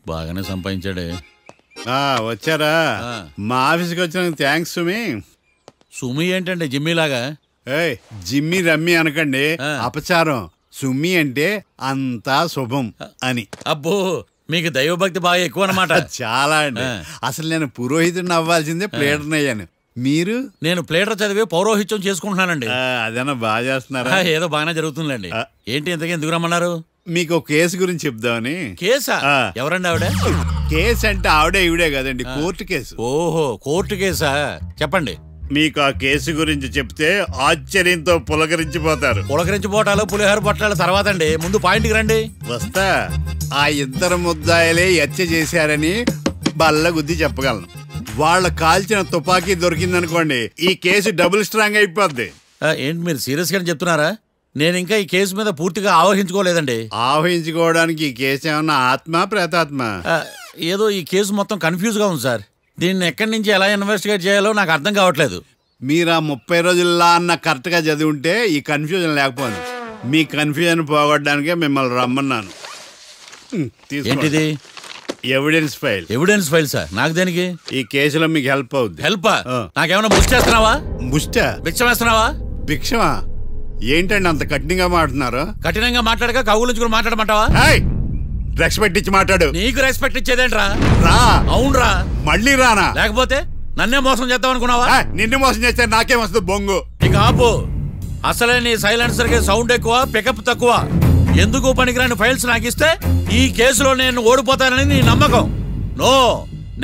బాగానే సంపాదించాడే. వచ్చారా? మా ఆఫీస్కి వచ్చినందుకు థ్యాంక్స్ సుమి. సుమి ఏంటండి జిమ్మీలాగా? జిమ్మి రమ్మి అనకండి, అపచారం. సుమి అంటే అంతా శుభం అని. అబ్బో, మీకు దైవభక్తి బాగా ఎక్కువ అన్నమాట. చాలా అండి. అసలు నేను పురోహితుడిని అవ్వాల్సిందే ప్లేడర్ని అయ్యాను. మీరు? నేను ప్లేడర్ చదివి పౌరోహిత్యం చేసుకుంటున్నానండి. అదేనా బాగా చేస్తున్నారా? ఏదో బాగానే జరుగుతుందండి. ఏంటి ఇంతకీ ఎందుకు రమ్మన్నారు? మీకు ఒక కేసు గురించి చెప్దామని. కేసా? ఎవరండి ఆవిడ? కేసు అంటే ఆవిడే ఈవిడే కదండి, కోర్టు కేసు. ఓహో, కోర్టు కేసా? చెప్పండి. మీకు ఆ కేసు గురించి చెప్తే ఆశ్చర్యంతో పులకరించిపోతారు. పులకరించిపోటాలు పులిహోర పొట్టాలు తర్వాత అండి, ముందు పాయింట్కి రండి. వస్తా. ఆ ఇద్దరు ముద్దాయలే హత్య చేశారని బల్ల గుద్ది చెప్పగలను. వాళ్ళ కాల్చిన తుపాకీ దొరికిందనుకోండి, ఈ కేసు డబుల్ స్ట్రాంగ్ అయిపోద్ది. ఏంటి మీరు సీరియస్ గానే చెప్తున్నారా? నేను ఇంకా ఈ కేసు మీద పూర్తిగా ఆవహించుకోలేదండి. ఆవహించుకోవడానికి ఈ కేసు ఏమన్నా ఆత్మ ప్రేతాత్మ? ఏదో ఈ కేసు మొత్తం కన్ఫ్యూజ్ గా ఉంది సార్. దీన్ని ఎక్కడి నుంచి ఎలా ఇన్వెస్టిగేట్ చేయాలో నాకు అర్థం కావట్లేదు. మీరు ఆ 30 రోజుల్లా అన్న కరెక్ట్ గా చదివి ఉంటే ఈ కన్ఫ్యూజన్ లేకపోయింది. మీ కన్ఫ్యూజన్ పోగొట్టడానికే మిమ్మల్ని రమ్మన్నాను. ఏంటిది? Evidence file. Evidence file sir? నాకు దేనికి? ఈ కేసులో మీకు హెల్ప్ అవుద్ది. హెల్పా? నాకేమైనా బుష్ చేస్తున్నావా? బుష్టా? భిక్షం వేస్తున్నావా? భిక్షమా? ఏంటండి అంత కఠినంగా మాట్లాడుతున్నారు? కఠినంగా మాట్లాడక కవులుంచుకుని మాట్లాడమంటావా? రెస్పెక్ట్ ఇచ్చి మాట్లాడు. నీకు రెస్పెక్ట్ ఇచ్చేదేంట్రా? రా. అవునరా? మళ్ళీ రానా? లేకపోతే నన్నే మోసం చేద్దాం అనుకున్నావా? నిన్ను మోసం చేస్తే నాకేం వస్తుంది బొంగు? ఇక ఆపు. అసలే నీ సైలెన్సర్ కి సౌండ్ ఎక్కువ, పికప్ తక్కువ. ఎందుకు పనికిరాని ఫైల్స్ నాకు ఇస్తే ఈ కేసులో నేను ఓడిపోతానని నీ నమ్మకం. No,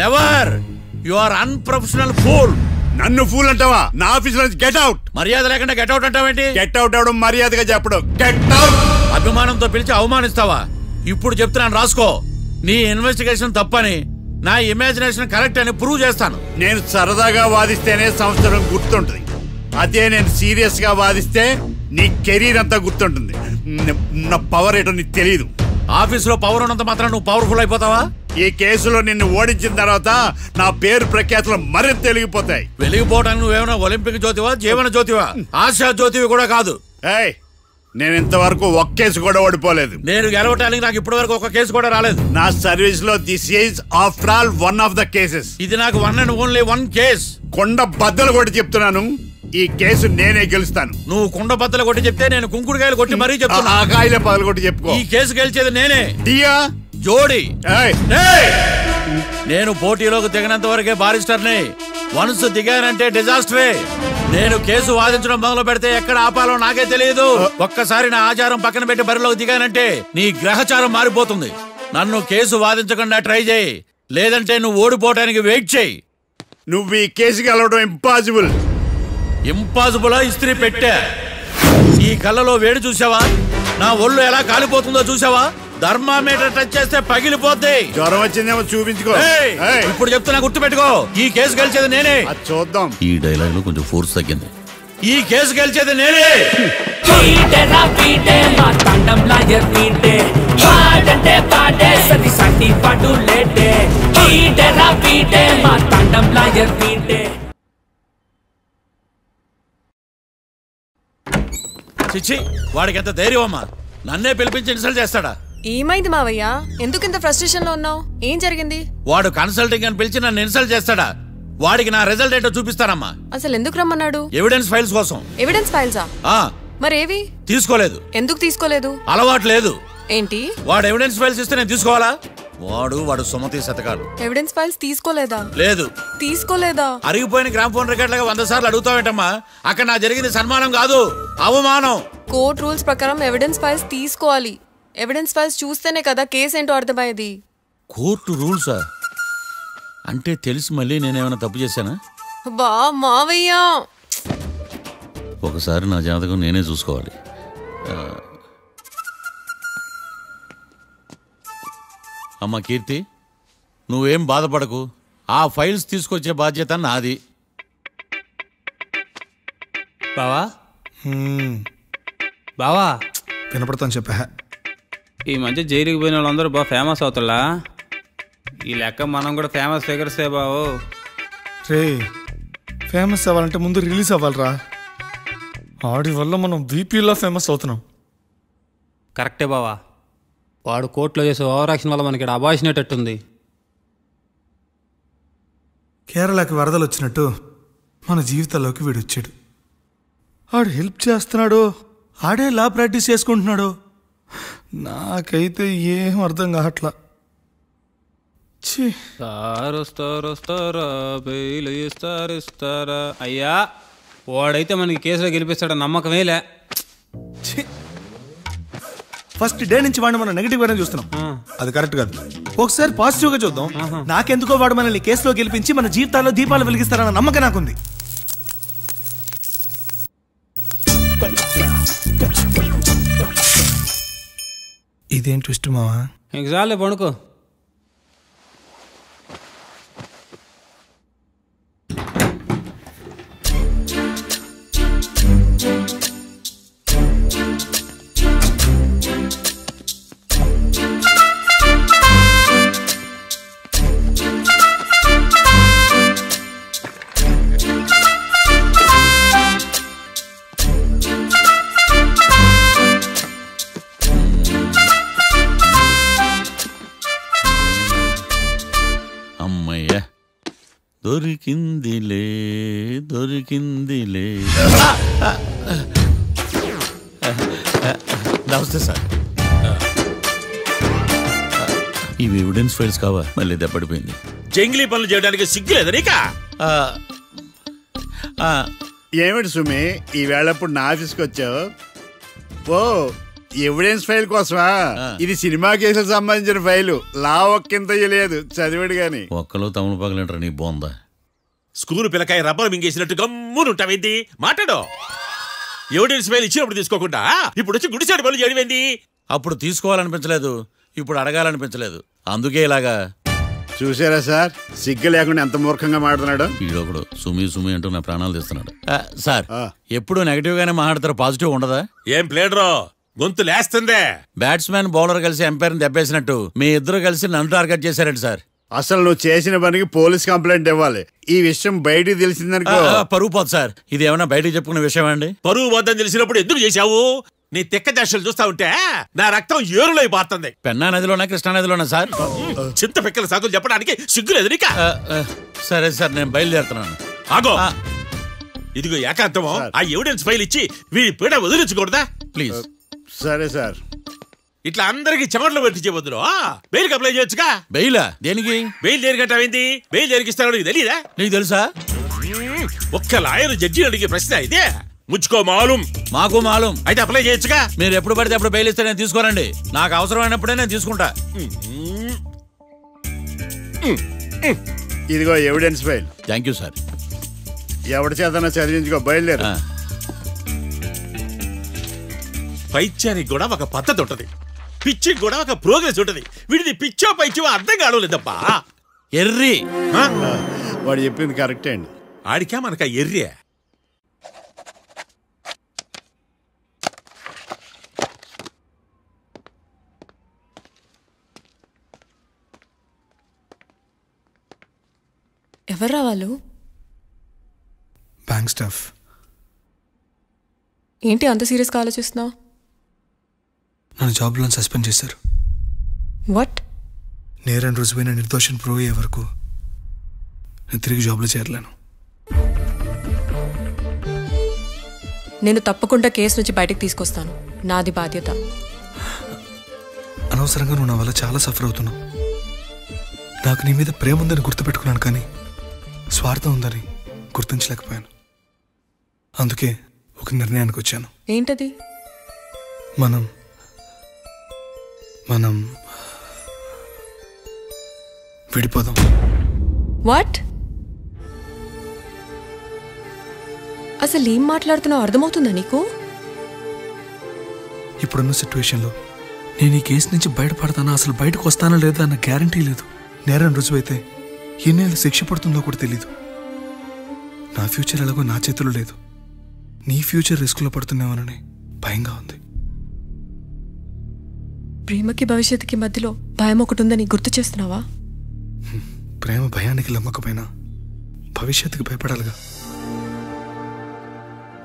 never. You are unprofessional fool. నన్ను ఫూల్ అంటావా? నా ఆఫీస్ నుంచి గెట్ అవుట్. మర్యాద లేకుండా గెట్ అవుట్ అంటావేంటి? గెట్ అవుట్ అవడం మర్యాదగా చెప్పడం. Get out. అభిమానంతో పిలిచి అవమానిస్తావా? ఇప్పుడు చెప్తున్నాను రాసుకో. నీ ఇన్వెస్టిగేషన్ తప్పని, నా ఇమాజినేషన్ కరెక్ట్ అని ప్రూవ్ చేస్తాను. నేను సరదాగా వాదిస్తేనే సంవత్సరం గుర్తుంటుంది. అదే నేను సీరియస్ గా వాదిస్తే నీ కెరీర్ అంతా గుర్తుంటుంది. నా పవర్ ఏంటో నీకు తెలియదు. ఆఫీసులో పవర్ ఉన్నంత మాత్రం నువ్వు పవర్ఫుల్ అయిపోతావా? ఈ కేసులో నిన్ను ఓడించిన తర్వాత నా పేరు ప్రఖ్యాతులు మరింత వెలిగిపోతాయి. వెలిగిపోవడానికి నువ్వేమైనా ఒలింపిక్ జ్యోతివా, జీవన జ్యోతివా? ఆశా జ్యోతివి కూడా కాదు. నేను ఇంతవరకు ఒక్క కేసు కూడా ఓడిపోలేదు. నేను గెలవటానికి నాకు ఇప్పటి వరకు ఒక కేసు కూడా రాలేదు. నా సర్వీస్ లో this is after all one of the cases. ఇది నాకు one and only one case. కొండ బద్దలు కొట్టి చెప్తున్నాను, ఈ కేసు నేనే గెలుస్తాను. నువ్వు కుండ బద్దలు కొట్టి చెప్తే నేను కుంకుడుకాయలు కొట్టి మరీ చెప్తున్నా. ఆ కాయలే పగలు కొట్టి చెప్పుకో. ఈ కేసు గెలిచేది నేనే. డియా జోడి. నేను పోటీలోకి దిగినంత వరకే బారిస్టర్ని. వన్స్ దిగానంటే డిజాస్టరే. నేను కేసు వాదించడం మొదలు పెడితే ఎక్కడ ఆపాలో నాకే తెలియదు. ఒక్కసారి నా ఆచారం పక్కన పెట్టి బరిలోకి దిగానంటే నీ గ్రహచారం మారిపోతుంది. నన్ను కేసు వాదించకుండా ట్రై చేయి, లేదంటే నువ్వు ఓడిపోవటానికి వెయిట్ చేయి. నువ్వు ఈ కేసు గెలవడం ఇంపాసిబుల్. ఇంపాసిబుల్? ఇస్త్రీ పెట్టా. ఈ కళ్ళలో వేడి చూసావా? నా ఒళ్ళు ఎలా కాలిపోతుందో చూసావా? థర్మామీటర్ టచ్ చేస్తే పగిలిపోద్ది. జ్వరం వచ్చిందేమో చూపించుకో. ఇప్పుడు చెప్తున్నా, గుర్తు పెట్టుకో. ఈ కేసు గెలిచేది నేనే. చూద్దాం. ఈ డైలాగ్ లో కొంచెం ఫోర్స్ తగ్గింది. ఈ కేసు గెలిచేది నేనే. చిచ్చి, వాడికి ఎంత ధైర్యం అమ్మా! నన్నే పిలిపించి ఇన్సల్ట్ చేస్తాడా? ఏమైంది మావయ్య? ఎందుకు ఇంత ఫ్రస్ట్రేషన్ లో ఉన్నావు? ఏం జరిగింది? వాడు కన్సల్టింగ్ అని పిలిచి నన్ను ఇన్సల్ట్ చేస్తాడా? వాడికి నా రిజల్ట్ ఏంటో చూపిస్తానమ్మా. అసలు ఎందుకు రమ్మన్నాడు? ఎవిడెన్స్ ఫైల్స్ కోసం. ఎవిడెన్స్ ఫైల్సా? మరేవి? తీసుకోలేదు. ఎందుకు తీసుకోలేదు? అలవాటు లేదు. ఏంటి? వాడు ఎవిడెన్స్ ఫైల్స్ ఇస్తే నేను తీసుకోవాలా? వాడు సుమతి శతకాలు. ఎవిడెన్స్ ఫైల్స్ తీసుకోలేదా? లేదు. తీసుకోలేదా? అరిగిపోయిన గ్రామ్ ఫోన్ రికార్డ్ లాగా 100 సార్లు అడుగుతావేంటమ్మా? అక్కడ నా జరిగింది సన్మానం కాదు, అవమానం. కోర్ట్ రూల్స్ ప్రకారం ఎవిడెన్స్ ఫైల్స్ తీసుకోవాలి. ఎవిడెన్స్ ఫైల్స్ చూస్తేనే కదా కేసు ఏంటో అర్థమయ్యేది. కోర్టు రూల్సా? అంటే తెలిసి మళ్ళీ నేనేమైనా తప్పు చేశానా? బా మావయ్య, ఒకసారి నా జాతకం నేనే చూసుకోవాలి. అమ్మా కీర్తి, నువ్వేం బాధపడకు. ఆ ఫైల్స్ తీసుకొచ్చే బాధ్యత నాది. బావా బావా వినపడతాను చెప్పా. ఈ మధ్య జైలుకి పోయిన వాళ్ళందరూ బాగా ఫేమస్ అవుతారా? ఈ లెక్క మనం కూడా ఫేమస్ ఫిగర్సే బావు. రే, ఫేమస్ అవ్వాలంటే ముందు రిలీజ్ అవ్వాలిరా. ఆడి వల్ల మనం వీపీలో ఫేమస్ అవుతున్నాం. కరెక్టే బావా. వాడు కోర్టులో చేసే ఓవర్ యాక్షన్ వల్ల మనకి అబాయిసినట్టుంది. కేరళకి వరదలు వచ్చినట్టు మన జీవితాల్లోకి వీడు వచ్చాడు. ఆడు హెల్ప్ చేస్తున్నాడు, ఆడే లా ప్రాక్టీస్ చేసుకుంటున్నాడు. నాకైతే ఏం అర్థం కావట్లా. ఛీ, వస్తారా బెయిల్ ఇస్తారా? అయ్యా వాడైతే మనకి కేసులో గెలిపిస్తాడ నమ్మకమేలే. ఛీ. ఫస్ట్ డే నుంచి వాడిని మనం నెగిటివ్ గానే చూస్తున్నాం. అది కరెక్ట్ కాదు. ఒకసారి పాజిటివ్ గా చూద్దాం. నాకెందుకో వాడు మనల్ని కేసులో గెలిపించి మన జీవితాల్లో దీపాలు వెలిగిస్తారన్న నమ్మకం నాకుంది. ఇదేం ట్విస్ట్ మావా? ఎగ్జామ్లే పడుకో. దొరికిందిలే దొరికిందిలే. నమస్తే సార్. ఇవి ఎవిడెన్స్ ఫైల్స్ కావా? మళ్ళీ దెబ్బడిపోయింది. జంగిలీ పనులు చేయడానికి సిగ్గులేదు నీకా? ఏమిటి సుమి ఈ వేళప్పుడు నా ఆఫీస్కి వచ్చావు? ఓ ఎవిడెన్స్ ఫైల్ కోసమా? ఇది సినిమా కేసులకు సంబంధించిన ఫైలు. లా ఒక్కింత లేదు, చదివాడు గాని. ఒక్కలో తమలు పగలంటారా నీ బోందా? School పిల్లకాయ rubber మింగేసినట్టు గమ్మునుంటావేంది? మాట్లాడు. ఎవిడెన్స్ ఫైల్ ఇచ్చినప్పుడు తీసుకోకుండా ఇప్పుడు వచ్చి గుడిసాడు పనులు చేయడమేంది? అప్పుడు తీసుకోవాలనిపించలేదు, ఇప్పుడు అడగాలనిపించలేదు, అందుకే ఇలాగా. చూసారా సార్, సిగ్గు లేకుండా ఎంత మూర్ఖంగా మాట్లాడుతున్నాడు. ఈడొకడు సుమి సుమి అంటూ నా ప్రాణాలు తీస్తున్నాడు. సార్ ఎప్పుడు నెగటివ్ గానే మాట్లాడతారు, పాజిటివ్ ఉండదా? ఏం ప్లేడరో గొంతు లేస్తుందే. బ్యాట్స్మెన్ బౌలర్ కలిసి ఎంపైర్ దెబ్బేసినట్టు మీ ఇద్దరు కలిసి నన్ను టార్గెట్ చేశారండి సార్. అసలు నువ్వు చేసిన పనికి పోలీస్ కంప్లైంట్ ఇవ్వాలి. ఈ విషయం బయటికి తెలిసిందనుకో పరువు పోదు సార్. ఇది ఏమన్నా బయటికి చెప్పుకునే విషయం అండి? పరువు వద్దని తెలిసినప్పుడు ఎందుకు చేశావు? నీ తెక్క దశలు చూస్తా ఉంటే నా రక్తం ఏరులై పారుతుంది. పెన్నా నదిలోనా కృష్ణా నదిలోనా సార్? చింత పిక్కల సాకులు చెప్పడానికి సిగ్గులేదు నీకా? సరే సార్, నేను బయలుదేరుతున్నాను. ఆగో, ఇదిగో ఏకాంతమో ఆ ఎవిడెన్స్ ఫైల్ ఇచ్చి వీడి పీడ వదిలించకూడదా ప్లీజ్? సరే సార్. ఇట్లా అందరికి చెమటలు పెట్టించే బదులు బెయిల్కి అప్లై చేయొచ్చుగా. బెయిలా? దేనికి? బెయిల్ దేనికంటావేంది? బెయిల్ దేనికి ఇస్తారో నీకు తెలియదా? నీకు తెలుసా? ఒక్క లాయర్ జడ్జి అడిగే ప్రశ్న ఇదే. ముచ్చుకో మాలూం. మాకు మాలూం. అయితే అప్లై చేయొచ్చుగా. మీరు ఎప్పుడు పడితే అప్పుడు బెయిల్ ఇస్తే నేను తీసుకోనండి. నాకు అవసరమైనప్పుడే నేను తీసుకుంటా. ఇదిగో evidence file. Thank you sir. ఎవరి చేతనా చదివించుకో, బయలుదేరు. పైత్యానికి కూడా ఒక పద్ధతి ఉంటది, పిచ్చికి కూడా ఒక ప్రోగ్రెస్ ఉంటది. వీడిది పిచ్చో పైచో అర్థం కావలేదప్పా. ఎర్రి. వాడు చెప్పింది కరెక్టే అండి. ఆడికా మనక ఎర్రి. ఎవరు రావాలు? Bank staff. ఏంటి అంత సీరియస్గా ఆలోచిస్తున్నావు? నన్ను జాబ్లో సస్పెండ్ చేశారు. వాట్? నేరం రుజువైన నిర్దోషం ప్రూవ్ అయ్యే వరకు నేను తిరిగి జాబ్లో చేరలేను. నేను తప్పకుండా కేసు నుంచి బయటకు తీసుకొస్తాను, నాది బాధ్యత. అనవసరంగా నువ్వు నా వల్ల చాలా సఫర్ అవుతున్నావు. నాకు నీ మీద ప్రేమ ఉందని గుర్తుపెట్టుకున్నాను, కానీ స్వార్థం ఉందని గుర్తించలేకపోయాను. అందుకే ఒక నిర్ణయానికి వచ్చాను. ఏంటది? మనం విడిపోదాం. వాట్? అసలు ఏం మాట్లాడుతున్నావు అర్థమవుతుందా నీకు? ఇప్పుడున్న సిచ్యువేషన్లో నేను ఈ కేసు నుంచి బయటపడతానా, అసలు బయటకు వస్తానా లేదా అన్న గ్యారంటీ లేదు. నేరం రుజువైతే ఎన్నేళ్ళు శిక్ష పడుతుందో కూడా తెలీదు. నా ఫ్యూచర్ ఎలాగో నా చేతుల్లో లేదు. నీ ఫ్యూచర్ రిస్క్లో పడుతున్నామని భయంగా ఉంది. ప్రేమకి భవిష్యత్తుకి మధ్యలో భయం ఒకటి ఉందని గుర్తు చేస్తున్నావా? ప్రేమ భయానికి లమ్మకపోయినా భవిష్యత్తుకి భయపడాలిగా.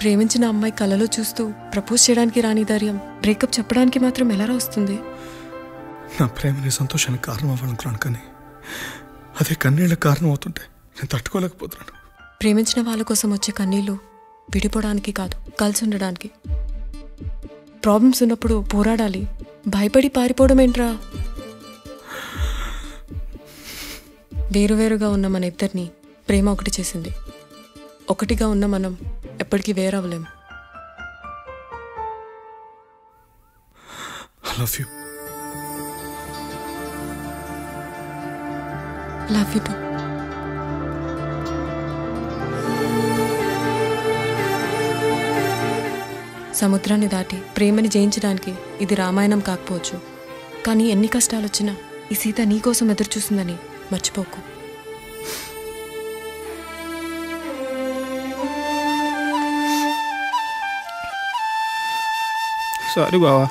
ప్రేమించిన అమ్మాయి కలలో చూస్తూ ప్రపోజ్ చేయడానికి రాని ధైర్యం బ్రేకప్ చెప్పడానికి మాత్రం ఎలా వస్తుంది? నా ప్రేమ నీ సంతోషానికి కారణం అవ్వాలనుకున్నాను, కానీ అదే కన్నీళ్ళకి కారణం అవుతుంటే నేను తట్టుకోలేకపోతున్నాను. ప్రేమించిన వాళ్ళ కోసం వచ్చే కన్నీళ్ళు విడిపోవడానికి కాదు, కలిసి ఉండడానికి. ప్రాబ్లమ్స్ ఉన్నప్పుడు పోరాడాలి, భయపడి పారిపోవడం ఏంట్రా? వేరువేరుగా ఉన్న మన ఇద్దరిని ప్రేమ ఒకటి చేసింది. ఒకటిగా ఉన్న మనం ఎప్పటికీ వేరవ్వలేం. I love you. Love you too. సముద్రాన్ని దాటి ప్రేమని జయించడానికి ఇది రామాయణం కాకపోవచ్చు, కానీ ఎన్ని కష్టాలు వచ్చినా ఈ సీత నీకోసం ఎదురు చూసిందని మర్చిపోకు. సారీ బావా,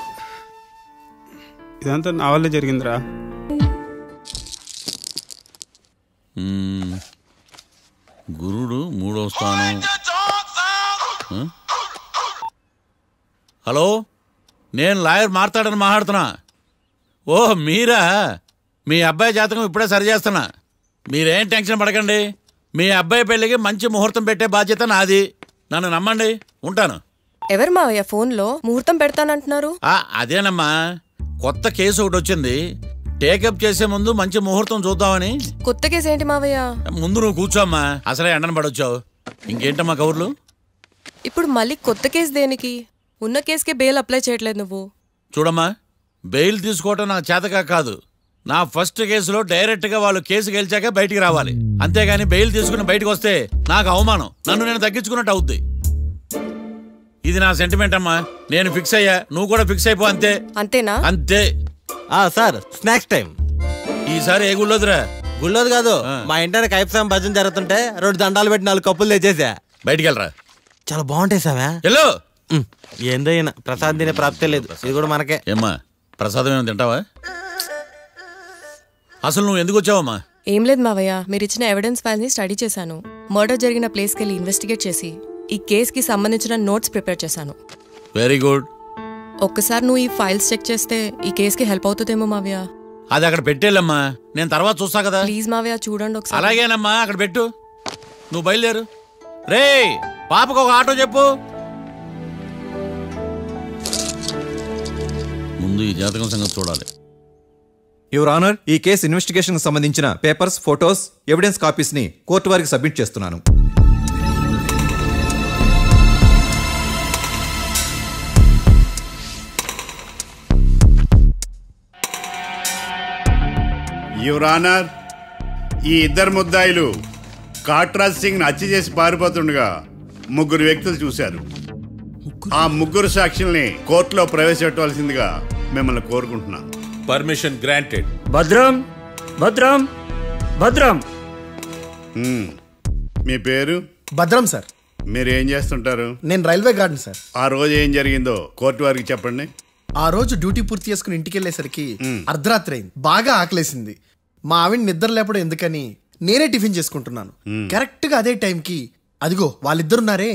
ఇదంతా నా వల్లే జరిగిందిరా. గురుడు 3వ స్థానం. హలో, నేను లాయర్ మాట్లాడని మాట్లాడుతున్నా. ఓ మీరా? మీ అబ్బాయి జాతకం ఇప్పుడే సరి చేస్తున్నా. మీరేం టెన్షన్ పడకండి. మీ అబ్బాయి పెళ్ళికి మంచి ముహూర్తం పెట్టే బాధ్యత నాది. నన్ను నమ్మండి. ఉంటాను. ఎవరు మావయ్య ఫోన్లో ముహూర్తం పెడతానంటున్నారు? అదేనమ్మా, కొత్త కేసు ఒకటి వచ్చింది. టేకప్ చేసే ముందు మంచి ముహూర్తం చూద్దామని. కొత్త కేసు ఏంటి మావయ్య? ముందు నువ్వు కూర్చోమ్మా, అసలే ఎండను పడొచ్చావు. ఇంకేంటమ్మా కబుర్లు? ఇప్పుడు మళ్ళీ కొత్త కేసు దేనికి? ఉన్న కేసుకే బెయిల్ అప్లై చేయట్లేదు నువ్వు. చూడమ్మా, బెయిల్ తీసుకోవటం నాకు చేతగా కాదు. నా ఫస్ట్ కేసులో డైరెక్ట్గా వాళ్ళు కేసు గెలిచాక బయటికి రావాలి. అంతేగాని బెయిల్ తీసుకుని బయటకు వస్తే నాకు అవమానం, నన్ను నేను తగ్గించుకున్నట్టు అవుద్ది. ఇది నా సెంటిమెంట్ అమ్మా. నేను ఫిక్స్ అయ్యా, నువ్వు కూడా ఫిక్స్ అయిపో. అంతే. అంతేనా? అంతే. Sir, snacks time. ఈసారి ఏ గుళ్ళోదిరా? గుళ్ళోది కాదు, మా ఇంటానికి కైప్సాం భజన జరుగుతుంటే 2 దండాలు పెట్టి 4 కప్పులు తెచ్చేసా. బయటికి వెళ్ళరా. చాలా బాగుంటాయి సామే. ఎల్లో ఏందైనా ప్రసాద్ తినే ప్రాప్తే లేదు, ఇది కూడా మనకే. ఏమ్మా, ప్రసాదం ఏమైనా తింటావా? అసలు నువ్వు ఎందుకు వచ్చావమ్మా? ఏం లేదు మావయ్య, మీరు ఇచ్చిన ఎవిడెన్స్ ఫైల్స్ ని స్టడీ చేశాను. మర్డర్ జరిగిన ప్లేస్కి వెళ్ళి ఇన్వెస్టిగేట్ చేసి ఈ కేసుకి సంబంధించిన నోట్స్ ప్రిపేర్ చేశాను. Very good. ఒక్కసారి నువ్వు ఈ ఫైల్స్ చెక్ చేస్తే ఈ కేసుకి హెల్ప్ అవుతుందేమో మావయ్య. అది అక్కడ పెట్టేళ్ళమ్మా, నేను తర్వాత చూస్తా కదా. ప్లీజ్ మావయ్య, చూడండి ఒకసారి. అలాగేనమ్మా, అక్కడ పెట్టు. నువ్వు బయలుదేరు. రే, పాపకు ఒక ఆటో చెప్పు. ముందు ఈ జాతకం సంగతి చూడాలి. యువర్ ఆనర్, ఈ కేసు ఇన్వెస్టిగేషన్ సంబంధించిన పేపర్స్, ఫోటోస్, ఎవిడెన్స్ కాపీస్ ని కోర్టు వారికి సబ్మిట్ చేస్తున్నాను. యువర్ ఆనర్, ఈ ఇద్దరు ముద్దాయిలు కాట్రాజ్ సింగ్ ని హత్య చేసి పారిపోతుండగా 3 వ్యక్తులు చూశారు. ఆ 3 సాక్షుల్ని కోర్టులో ప్రవేశపెట్టవలసిందిగా మిమ్మల్ని కోరుకుంటున్నాను. Permission granted. భద్రం భద్రం భద్రం. మీ పేరు? భద్రం సార్. మీరు ఏం చేస్తుంటారు? నేను రైల్వే గార్డెన్ సార్. ఆ రోజు ఏం జరిగిందో కోర్టు వారికి చెప్పండి. ఆ రోజు డ్యూటీ పూర్తి చేసుకుని ఇంటికి వెళ్ళేసరికి అర్ధరాత్రి అయింది. బాగా ఆకలేసింది. మా ఆవిడ నిద్ర లేపడం ఎందుకని నేనే టిఫిన్ చేసుకుంటున్నాను. కరెక్ట్ గా అదే టైంకి అదిగో వాళ్ళిద్దరున్నారే,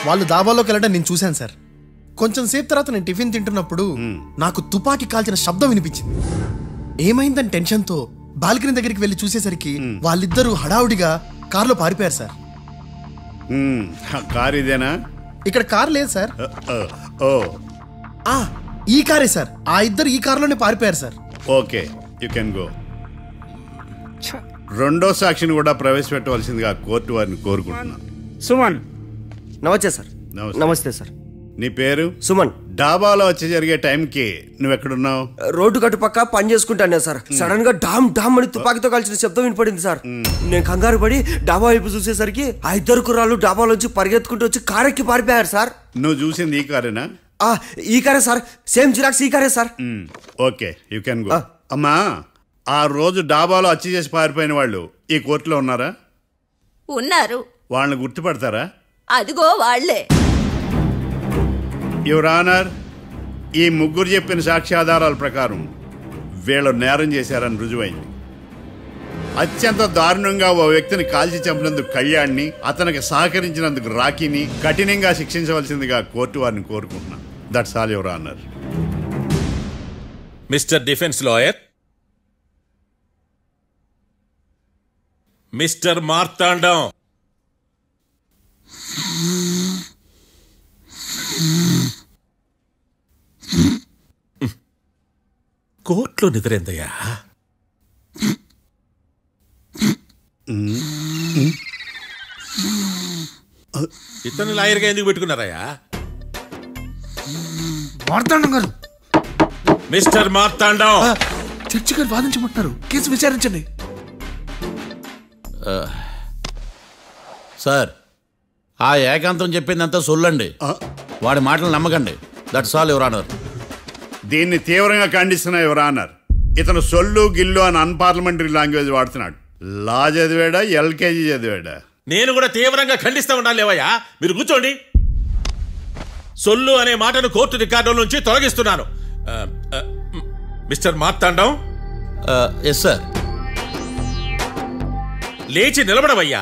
వాళ్ళు దాబాలోకి వెళ్ళడం నేను చూశాను సార్. కొంచెం సేపు తర్వాత నేను టిఫిన్ తింటున్నప్పుడు నాకు తుపాకీ కాల్చిన శబ్దం వినిపించింది. ఏమైందని టెన్షన్తో బాల్కనీ దగ్గరికి వెళ్ళి చూసేసరికి వాళ్ళిద్దరూ హడావుడిగా కారులో పారిపోయారు సార్. కారు ఇదేనా? ఇక్కడ కారు లేదు సార్. ఈ కారే సార్. ఆ ఇద్దరు ఈ కారులోనే పారిపోయారు sir. Okay, you can go. రెండో సాక్షిని కూడా ప్రవేశపెట్టవలసిందిగా కోర్టు వారిని కోరుకుంటున్నాను. సుమన్. నమస్తే సార్. నమస్తే సార్. నీ పేరు? సుమన్. డాబాలో వచ్చి జరిగే టైంకి నువ్వెక్కడున్నావు? రోడ్డు కట్టు పక్క పని చేసుకుంటానే సార్. సడన్ గా డామ్ డామ్ అని తుపాకీతో కాల్చిన శబ్దం వినపడింది సార్. నేను కంగారు పడి డాబా వైపు చూసేసరికి ఆ ఇద్దరు కుర్రాళ్ళు డాబాలోంచి పరిగెత్తుకుంటూ వచ్చి కారెక్కి పారిపోయారు సార్. నువ్వు చూసింది ఈ కారేనా? ఈ కారే సార్. సేమ్ జిరాక్స్ ఈ కారే sir. Okay, you can go. అమ్మా, ఆ రోజు డాబాలో హత్య చేసి పారిపోయిన వాళ్ళు ఈ కోర్టులో ఉన్నారా? ఉన్నారు. వాళ్ళని గుర్తుపడతారా? అదిగో వాళ్లే. యువర్ ఆనర్, ఈ 3 చెప్పిన సాక్ష్యాధారాల ప్రకారం వీళ్ళు నేరం చేశారని రుజువైంది. అత్యంత దారుణంగా ఓ వ్యక్తిని కాల్చి చంపినందుకు కళ్యాణ్ని, అతనికి సహకరించినందుకు రాకీని కఠినంగా శిక్షించవలసిందిగా కోర్టు వారిని కోరుకుంటున్నాను. That's all your honour. Mister defence lawyer, mister Marthandam, కోర్టులో నిద్రేందయ్యా? ఇతను లాయర్గా ఎందుకు పెట్టుకున్నారయ్యా? మార్తాండం గారు, మిస్టర్ మార్తాండం, చర్చి గారు వాదించమంటున్నారు, కేసు విచారించండి. సార్, ఆ ఏకాంతం చెప్పిందంతా సొల్లండి, వాడి మాటలు నమ్మకండి. That's all your honour. దీన్ని తీవ్రంగా ఖండిస్తున్నా యువర్ ఆనర్. ఇతను సొల్లు గిల్లు అని అన్పార్లమెంటరీ లాంగ్వేజ్ వాడుతున్నాడు. లా చదివాడా, ఎల్కేజీ చదివాడా? నేను కూడా తీవ్రంగా ఖండిస్తా ఉండాలి లేవయ్యా. మీరు కూర్చోండి. సొల్లు అనే మాటను కోర్టు రికార్డుల నుంచి తొలగిస్తున్నాను. Mister Marthandam, yes sir. లేచి నిలబడవయ్యా.